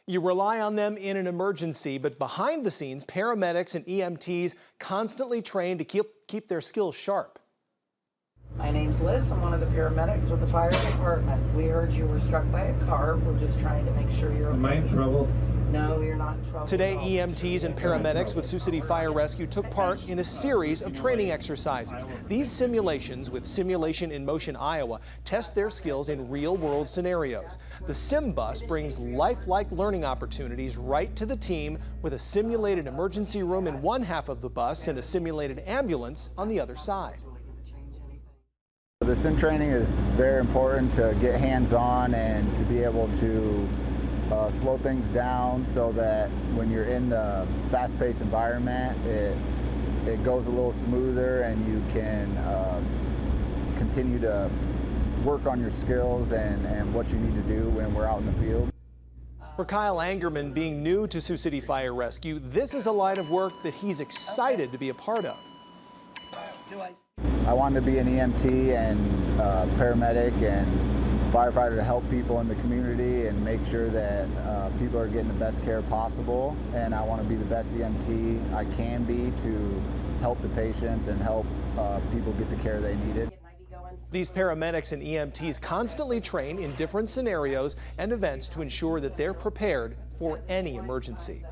You rely on them in an emergency, but behind the scenes, paramedics and EMTs constantly train to keep their skills sharp. My name's Liz. I'm one of the paramedics with the fire department. We heard you were struck by a car. We're just trying to make sure you're okay. Am I in trouble? No, you're not in trouble. Today, EMTs and paramedics with Sioux City Fire Rescue took part in a series of training exercises. These simulations with Simulation in Motion Iowa test their skills in real-world scenarios. The Sim Bus brings lifelike learning opportunities right to the team with a simulated emergency room in one half of the bus and a simulated ambulance on the other side. The sim training is very important to get hands-on and to be able to slow things down so that when you're in the fast-paced environment, it goes a little smoother and you can continue to work on your skills and what you need to do when we're out in the field. For Kyle Angerman, being new to Sioux City Fire Rescue, this is a line of work that he's excited to be a part of. I wanted to be an EMT and paramedic and firefighter to help people in the community and make sure that people are getting the best care possible. And I want to be the best EMT I can be to help the patients and help people get the care they needed. These paramedics and EMTs constantly train in different scenarios and events to ensure that they're prepared for any emergency.